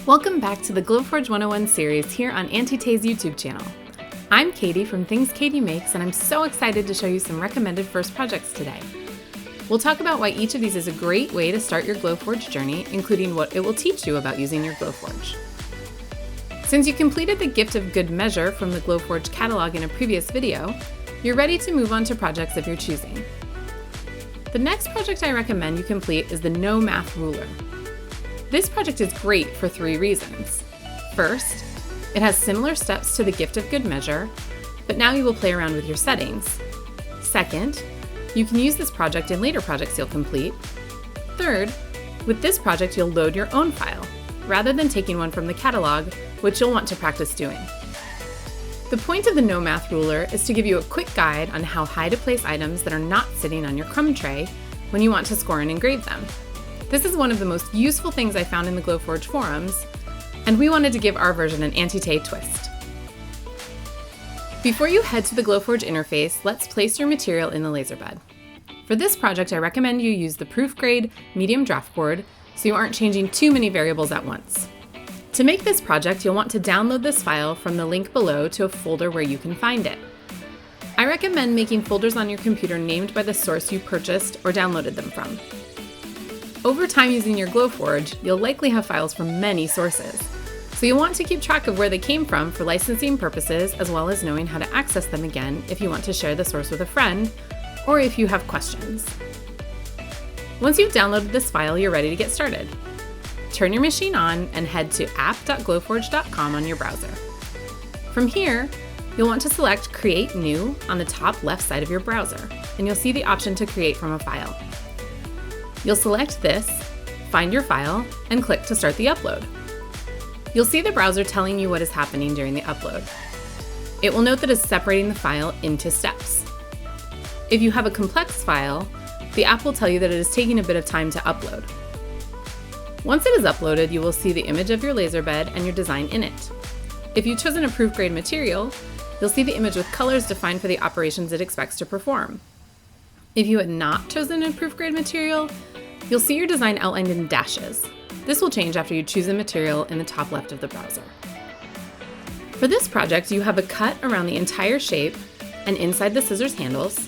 Welcome back to the Glowforge 101 series here on Auntie YouTube channel. I'm Katie from Things Katie Makes, and I'm so excited to show you some recommended first projects today. We'll talk about why each of these is a great way to start your Glowforge journey, including what it will teach you about using your Glowforge. Since you completed the Gift of Good Measure from the Glowforge catalog in a previous video, you're ready to move on to projects of your choosing. The next project I recommend you complete is the No Math Ruler. This project is great for 3 reasons. First, it has similar steps to the Gift of Good Measure, but now you will play around with your settings. Second, you can use this project in later projects you'll complete. Third, with this project you'll load your own file, rather than taking one from the catalog, which you'll want to practice doing. The point of the No Math Ruler is to give you a quick guide on how high to place items that are not sitting on your crumb tray when you want to score and engrave them. This is one of the most useful things I found in the Glowforge forums, and we wanted to give our version an anti-tay twist. Before you head to the Glowforge interface, let's place your material in the laser bed. For this project, I recommend you use the proof grade medium draft board so you aren't changing too many variables at once. To make this project, you'll want to download this file from the link below to a folder where you can find it. I recommend making folders on your computer named by the source you purchased or downloaded them from. Over time using your Glowforge, you'll likely have files from many sources, so you'll want to keep track of where they came from for licensing purposes, as well as knowing how to access them again if you want to share the source with a friend, or if you have questions. Once you've downloaded this file, you're ready to get started. Turn your machine on and head to app.glowforge.com on your browser. From here, you'll want to select Create New on the top left side of your browser, and you'll see the option to create from a file. You'll select this, find your file, and click to start the upload. You'll see the browser telling you what is happening during the upload. It will note that it's separating the file into steps. If you have a complex file, the app will tell you that it is taking a bit of time to upload. Once it is uploaded, you will see the image of your laser bed and your design in it. If you've chosen a proof grade material, you'll see the image with colors defined for the operations it expects to perform. If you had not chosen a proof grade material, you'll see your design outlined in dashes. This will change after you choose a material in the top left of the browser. For this project, you have a cut around the entire shape and inside the scissors handles,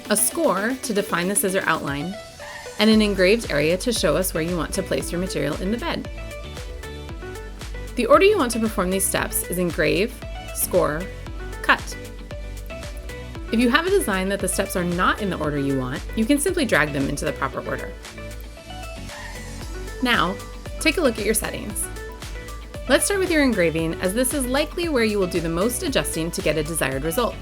a score to define the scissor outline, and an engraved area to show us where you want to place your material in the bed. The order you want to perform these steps is engrave, score, cut. If you have a design that the steps are not in the order you want, you can simply drag them into the proper order. Now, take a look at your settings. Let's start with your engraving, as this is likely where you will do the most adjusting to get a desired result.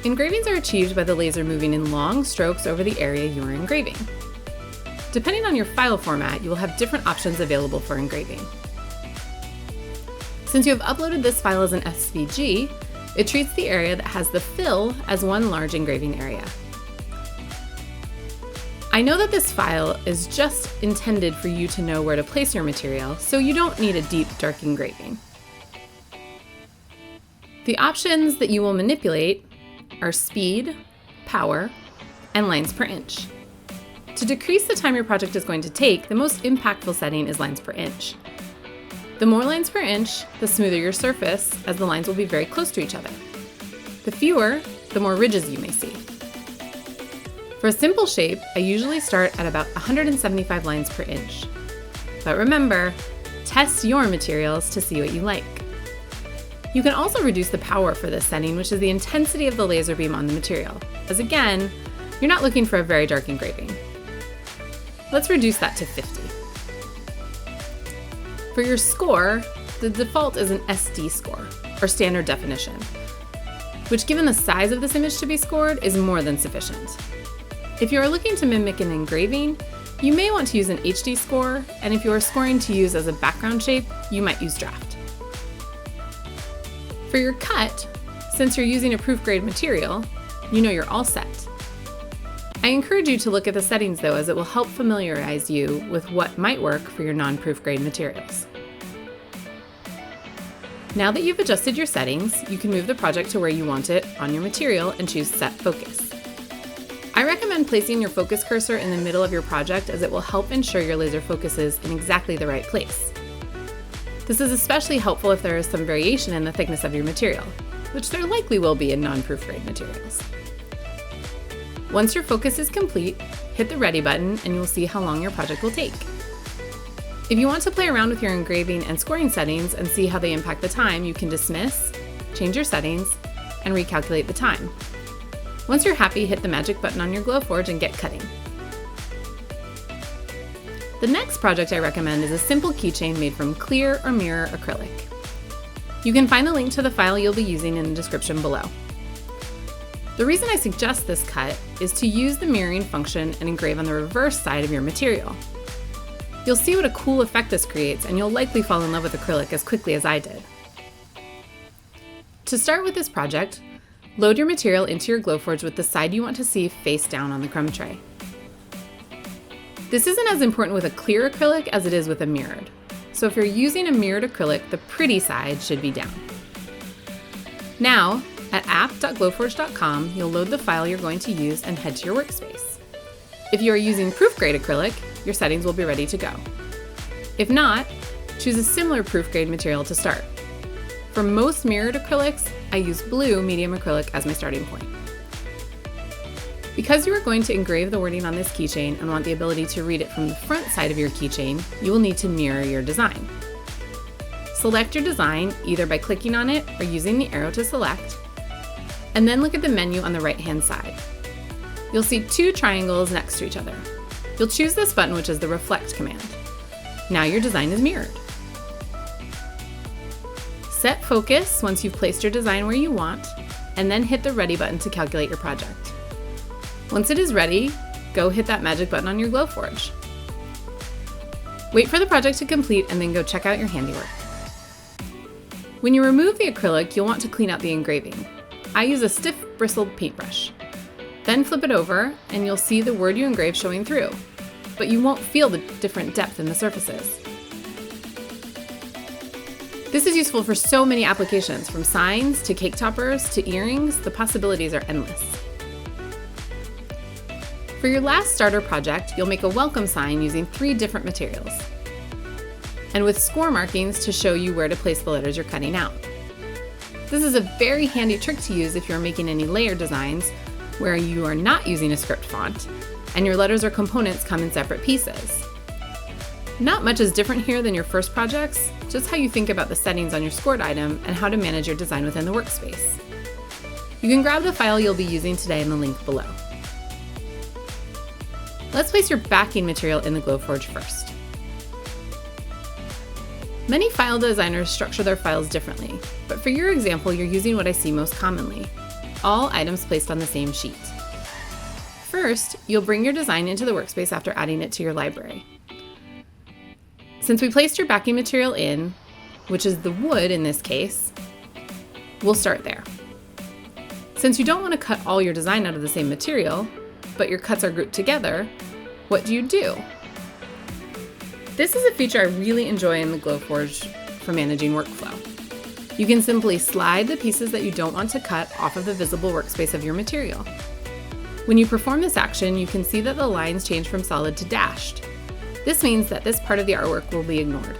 Engravings are achieved by the laser moving in long strokes over the area you are engraving. Depending on your file format, you will have different options available for engraving. Since you have uploaded this file as an SVG, it treats the area that has the fill as one large engraving area. I know that this file is just intended for you to know where to place your material, so you don't need a deep, dark engraving. The options that you will manipulate are speed, power, and lines per inch. To decrease the time your project is going to take, the most impactful setting is lines per inch. The more lines per inch, the smoother your surface, as the lines will be very close to each other. The fewer, the more ridges you may see. For a simple shape, I usually start at about 175 lines per inch. But remember, test your materials to see what you like. You can also reduce the power for this setting, which is the intensity of the laser beam on the material, as again, you're not looking for a very dark engraving. Let's reduce that to 50. For your score, the default is an SD score, or standard definition, which given the size of this image to be scored is more than sufficient. If you are looking to mimic an engraving, you may want to use an HD score, and if you are scoring to use as a background shape, you might use draft. For your cut, since you're using a proof grade material, you know you're all set. I encourage you to look at the settings though, as it will help familiarize you with what might work for your non-proof grade materials. Now that you've adjusted your settings, you can move the project to where you want it on your material and choose Set Focus. I recommend placing your focus cursor in the middle of your project, as it will help ensure your laser focuses in exactly the right place. This is especially helpful if there is some variation in the thickness of your material, which there likely will be in non-proof grade materials. Once your focus is complete, hit the Ready button and you'll see how long your project will take. If you want to play around with your engraving and scoring settings and see how they impact the time, you can dismiss, change your settings, and recalculate the time. Once you're happy, hit the magic button on your Glowforge and get cutting. The next project I recommend is a simple keychain made from clear or mirror acrylic. You can find the link to the file you'll be using in the description below. The reason I suggest this cut is to use the mirroring function and engrave on the reverse side of your material. You'll see what a cool effect this creates, and you'll likely fall in love with acrylic as quickly as I did. To start with this project, load your material into your Glowforge with the side you want to see face down on the crumb tray. This isn't as important with a clear acrylic as it is with a mirrored. So if you're using a mirrored acrylic, the pretty side should be down. Now, at app.glowforge.com, you'll load the file you're going to use and head to your workspace. If you are using proof grade acrylic, your settings will be ready to go. If not, choose a similar proof grade material to start. For most mirrored acrylics, I use blue medium acrylic as my starting point. Because you are going to engrave the wording on this keychain and want the ability to read it from the front side of your keychain, you will need to mirror your design. Select your design either by clicking on it or using the arrow to select, and then look at the menu on the right-hand side. You'll see two triangles next to each other. You'll choose this button, which is the Reflect command. Now your design is mirrored. Set focus once you've placed your design where you want, and then hit the Ready button to calculate your project. Once it is ready, go hit that magic button on your Glowforge. Wait for the project to complete and then go check out your handiwork. When you remove the acrylic, you'll want to clean out the engraving. I use a stiff bristled paintbrush. Then flip it over and you'll see the word you engraved showing through, but you won't feel the different depth in the surfaces. This is useful for so many applications, from signs to cake toppers to earrings. The possibilities are endless. For your last starter project, you'll make a welcome sign using 3 different materials, and with score markings to show you where to place the letters you're cutting out. This is a very handy trick to use if you're making any layer designs where you are not using a script font and your letters or components come in separate pieces. Not much is different here than your first projects, just how you think about the settings on your scored item and how to manage your design within the workspace. You can grab the file you'll be using today in the link below. Let's place your backing material in the Glowforge first. Many file designers structure their files differently, but for your example, you're using what I see most commonly: all items placed on the same sheet. First, you'll bring your design into the workspace after adding it to your library. Since we placed your backing material in, which is the wood in this case, we'll start there. Since you don't want to cut all your design out of the same material, but your cuts are grouped together, what do? This is a feature I really enjoy in the Glowforge for managing workflow. You can simply slide the pieces that you don't want to cut off of the visible workspace of your material. When you perform this action, you can see that the lines change from solid to dashed. This means that this part of the artwork will be ignored.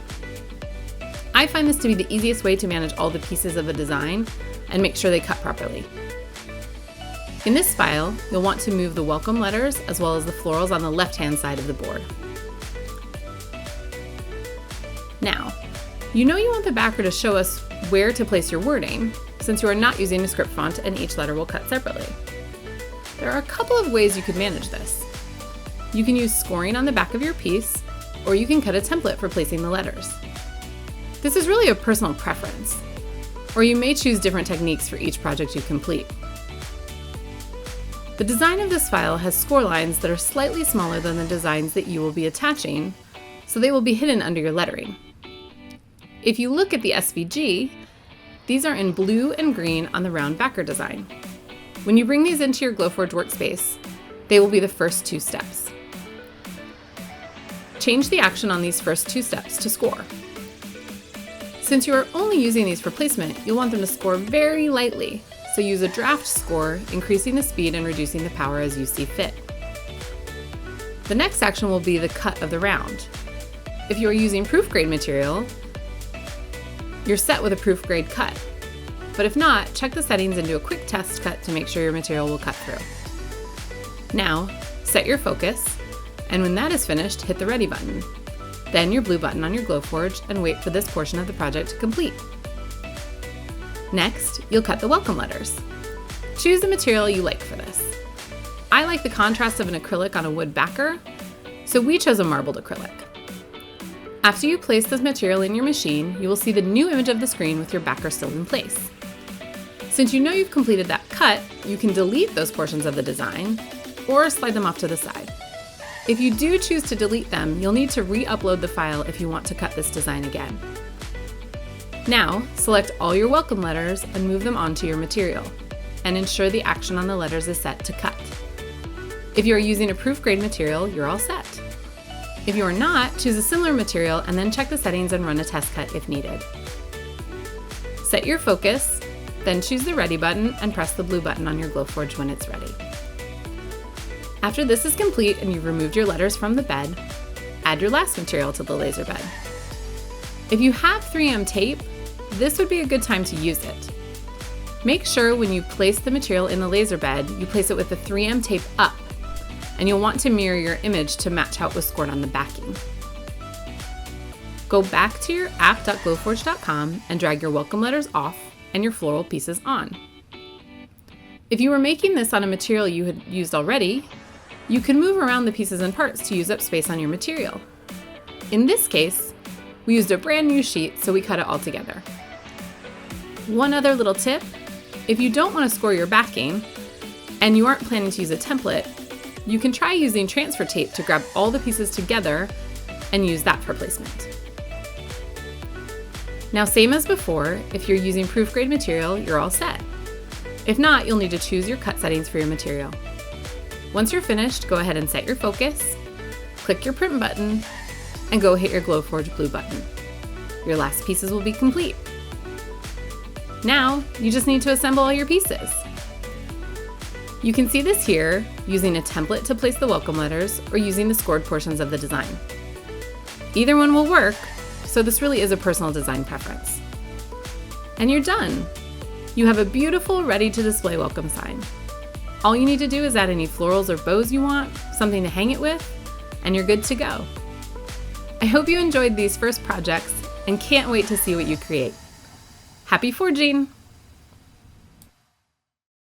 I find this to be the easiest way to manage all the pieces of a design and make sure they cut properly. In this file, you'll want to move the welcome letters as well as the florals on the left-hand side of the board. Now, you know you want the backer to show us where to place your wording, since you are not using a script font and each letter will cut separately. There are a couple of ways you could manage this. You can use scoring on the back of your piece, or you can cut a template for placing the letters. This is really a personal preference, or you may choose different techniques for each project you complete. The design of this file has score lines that are slightly smaller than the designs that you will be attaching, so they will be hidden under your lettering. If you look at the SVG, these are in blue and green on the round backer design. When you bring these into your Glowforge workspace, they will be the first 2 steps. Change the action on these first 2 steps to score. Since you are only using these for placement, you'll want them to score very lightly, so use a draft score, increasing the speed and reducing the power as you see fit. The next action will be the cut of the round. If you are using proof grade material, You're set with a proof grade cut. But if not, check the settings and do a quick test cut to make sure your material will cut through. Now, set your focus, and when that is finished, hit the Ready button. Then your blue button on your Glowforge and wait for this portion of the project to complete. Next, you'll cut the welcome letters. Choose the material you like for this. I like the contrast of an acrylic on a wood backer, so we chose a marbled acrylic. After you place this material in your machine, you will see the new image of the screen with your backer still in place. Since you know you've completed that cut, you can delete those portions of the design or slide them off to the side. If you do choose to delete them, you'll need to re-upload the file if you want to cut this design again. Now, select all your welcome letters and move them onto your material, and ensure the action on the letters is set to cut. If you are using a proof grade material, you're all set. If you are not, choose a similar material and then check the settings and run a test cut if needed. Set your focus, then choose the Ready button and press the blue button on your Glowforge when it's ready. After this is complete and you've removed your letters from the bed, add your last material to the laser bed. If you have 3M tape, this would be a good time to use it. Make sure when you place the material in the laser bed, you place it with the 3M tape up, and you'll want to mirror your image to match how it was scored on the backing. Go back to your app.glowforge.com and drag your welcome letters off and your floral pieces on. If you were making this on a material you had used already, you can move around the pieces and parts to use up space on your material. In this case, we used a brand new sheet, so we cut it all together. One other little tip, if you don't want to score your backing, and you aren't planning to use a template, you can try using transfer tape to grab all the pieces together and use that for placement. Now, same as before, if you're using proof grade material, you're all set. If not, you'll need to choose your cut settings for your material. Once you're finished, go ahead and set your focus, click your print button, and go hit your Glowforge blue button. Your last pieces will be complete. Now, you just need to assemble all your pieces. You can see this here, using a template to place the welcome letters or using the scored portions of the design. Either one will work, so this really is a personal design preference. And you're done. You have a beautiful, ready-to-display welcome sign. All you need to do is add any florals or bows you want, something to hang it with, and you're good to go. I hope you enjoyed these first projects and can't wait to see what you create. Happy forging!